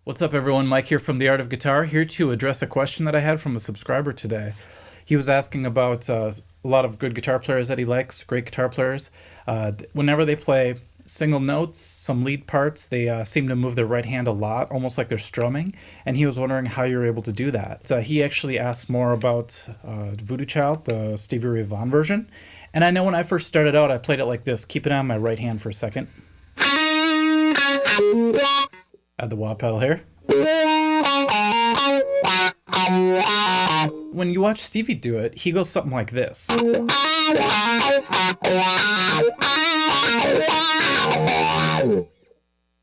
What's up everyone, Mike here from The Art of Guitar, here to address a question that I had from a subscriber today. He was asking about a lot of good guitar players that he likes, great guitar players. Whenever they play single notes, some lead parts, they seem to move their right hand a lot, almost like they're strumming, and he was wondering how you're able to do that. He actually asked more about Voodoo Child, the Stevie Ray Vaughan version, and I know when I first started out I played it like this. Keep it on my right hand for a second. Add the wah pedal here. When you watch Stevie do it, he goes something like this.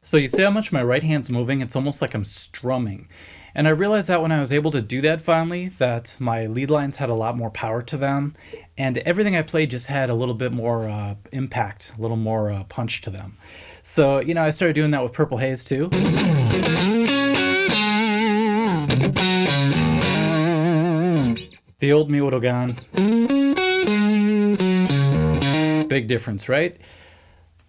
So you see how much my right hand's moving? It's almost like I'm strumming. And I realized that when I was able to do that finally, that my lead lines had a lot more power to them, and everything I played just had a little bit more impact, a little more punch to them. So, I started doing that with Purple Haze too. The old me would have gone. Big difference, right?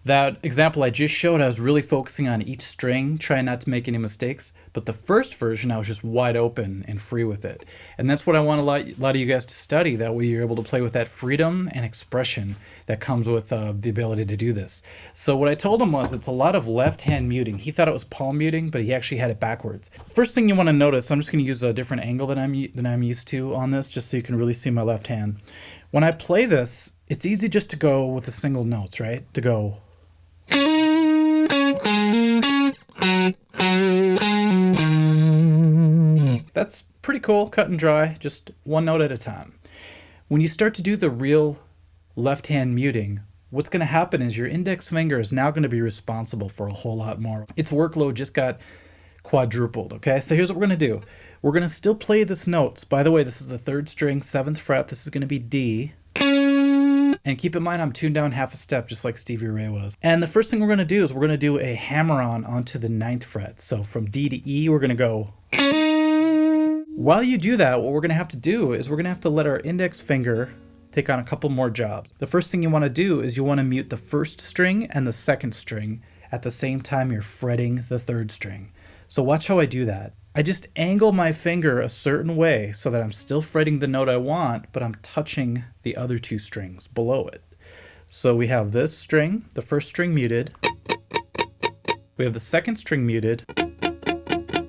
That example I just showed, I was really focusing on each string, trying not to make any mistakes. But the first version, I was just wide open and free with it. And that's what I want a lot of you guys to study. That way you're able to play with that freedom and expression that comes with the ability to do this. So what I told him was it's a lot of left hand muting. He thought it was palm muting, but he actually had it backwards. First thing you want to notice, I'm just going to use a different angle than I'm used to on this, just so you can really see my left hand. When I play this, it's easy just to go with the single notes, right? To go. That's pretty cool, cut and dry, just one note at a time. When you start to do the real left hand muting, what's going to happen is your index finger is now going to be responsible for a whole lot more. Its workload just got quadrupled, okay? So here's what we're going to do. We're going to still play this notes. By the way, this is the 3rd string, 7th fret. This is going to be D. And keep in mind, I'm tuned down half a step, just like Stevie Ray was. And the first thing we're going to do is we're going to do a hammer-on onto the 9th fret. So from D to E, we're going to go. While you do that, what we're going to have to do is we're going to have to let our index finger take on a couple more jobs. The first thing you want to do is you want to mute the 1st string and the 2nd string at the same time you're fretting the 3rd string. So watch how I do that. I just angle my finger a certain way so that I'm still fretting the note I want, but I'm touching the other 2 strings below it. So we have this string, the 1st string muted. We have the 2nd string muted.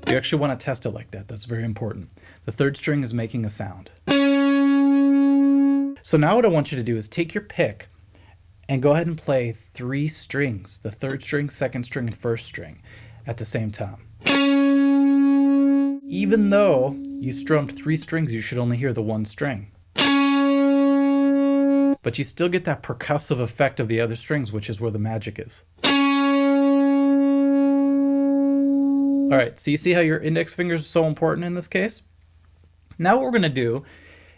You actually want to test it like that. That's very important. The 3rd string is making a sound. So now what I want you to do is take your pick and go ahead and play 3 strings, the 3rd string, 2nd string, and 1st string at the same time. Even though you strummed 3 strings, you should only hear the 1 string. But you still get that percussive effect of the other strings, which is where the magic is. Alright, so you see how your index fingers are so important in this case? Now what we're going to do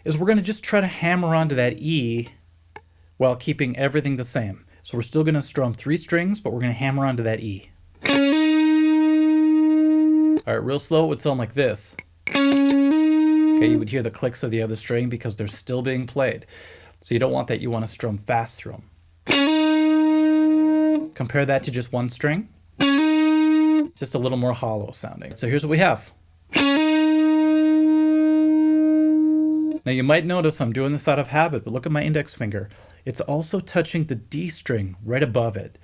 is we're going to just try to hammer onto that E while keeping everything the same. So we're still going to strum 3 strings, but we're going to hammer onto that E. Alright, real slow, it would sound like this. Okay, you would hear the clicks of the other string because they're still being played. So you don't want that, you want to strum fast through them. Compare that to just 1 string. Just a little more hollow sounding. So here's what we have. Now you might notice I'm doing this out of habit, but look at my index finger. It's also touching the D string right above it.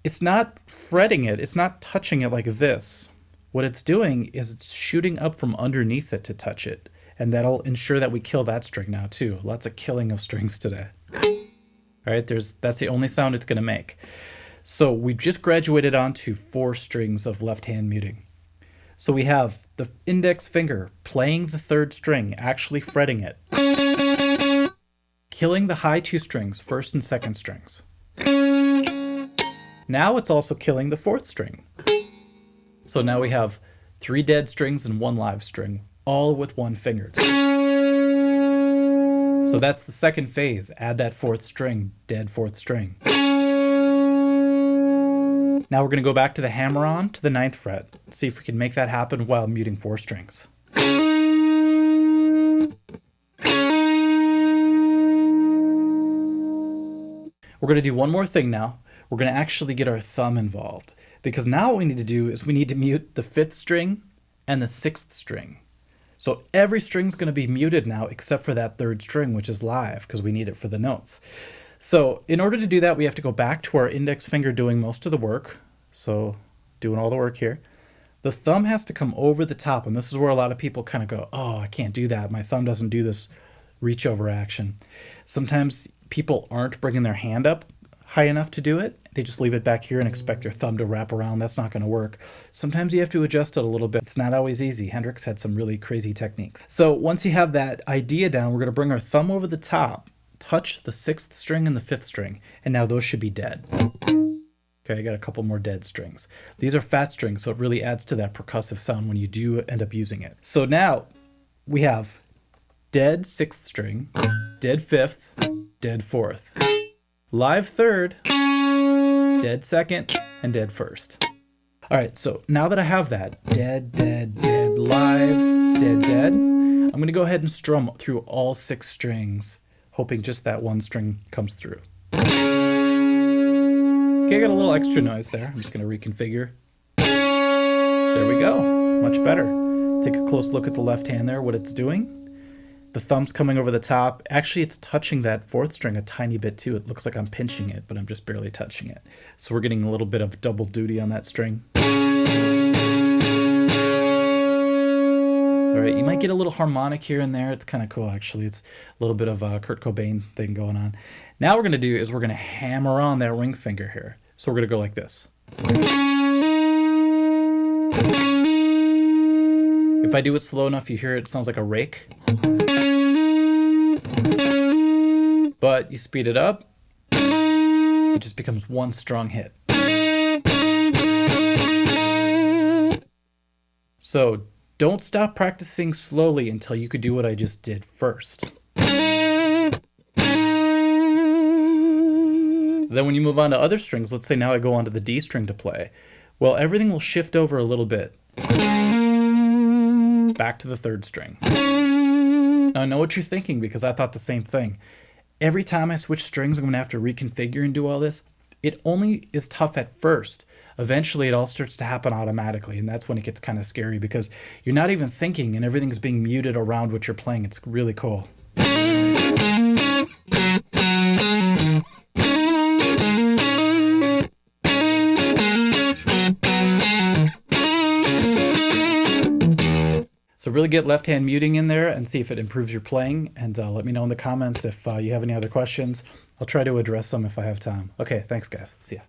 It's not fretting it, it's not touching it like this. What it's doing is it's shooting up from underneath it to touch it. And that'll ensure that we kill that string now too. Lots of killing of strings today. Alright, that's the only sound it's going to make. So we just graduated on to 4 strings of left hand muting. So we have the index finger playing the 3rd string, actually fretting it. Killing the high 2 strings, 1st and 2nd strings. Now it's also killing the 4th string. So now we have 3 dead strings and 1 live string, all with 1 finger. So that's the 2nd phase. Add that 4th string, dead 4th string. Now we're going to go back to the hammer-on to the 9th fret. See if we can make that happen while muting 4 strings. We're going to do one more thing now. we're going to actually get our thumb involved. Because now what we need to do is we need to mute the 5th string and the 6th string. So every string's going to be muted now except for that 3rd string, which is live because we need it for the notes. So in order to do that, we have to go back to our index finger doing most of the work. So doing all the work here. The thumb has to come over the top, and this is where a lot of people kind of go, oh, I can't do that. My thumb doesn't do this reach over action. Sometimes people aren't bringing their hand up high enough to do it. They just leave it back here and expect their thumb to wrap around. That's not going to work. Sometimes you have to adjust it a little bit. It's not always easy. Hendrix had some really crazy techniques. So once you have that idea down, we're going to bring our thumb over the top, touch the 6th string and the 5th string, and now those should be dead. Okay, I got a couple more dead strings. These are fat strings, so it really adds to that percussive sound when you do end up using it. So now we have dead 6th string, dead 5th, dead 4th, live 3rd, dead 2nd, and dead 1st. All right, so now that I have that, dead, dead, dead, live, dead, dead, I'm going to go ahead and strum through all 6 strings, hoping just that one string comes through. Okay, I got a little extra noise there. I'm just going to reconfigure. There we go. Much better. Take a close look at the left hand there, what it's doing. The thumb's coming over the top. Actually, it's touching that 4th string a tiny bit too. It looks like I'm pinching it, but I'm just barely touching it. So we're getting a little bit of double duty on that string. All right, you might get a little harmonic here and there. It's kind of cool, actually. It's a little bit of a Kurt Cobain thing going on. Now what we're going to do is we're going to hammer on that ring finger here. So we're going to go like this. If I do it slow enough, you hear it sounds like a rake. But you speed it up, it just becomes one strong hit. So don't stop practicing slowly until you could do what I just did first. Then when you move on to other strings, let's say now I go onto the D string to play. Well, everything will shift over a little bit. Back to the 3rd string. Now I know what you're thinking because I thought the same thing. Every time I switch strings, I'm going to have to reconfigure and do all this. It only is tough at first. Eventually, it all starts to happen automatically, and that's when it gets kind of scary because you're not even thinking and everything's being muted around what you're playing. It's really cool. So really get left hand muting in there and see if it improves your playing. And let me know in the comments if you have any other questions. I'll try to address them if I have time. Okay, thanks guys. See ya.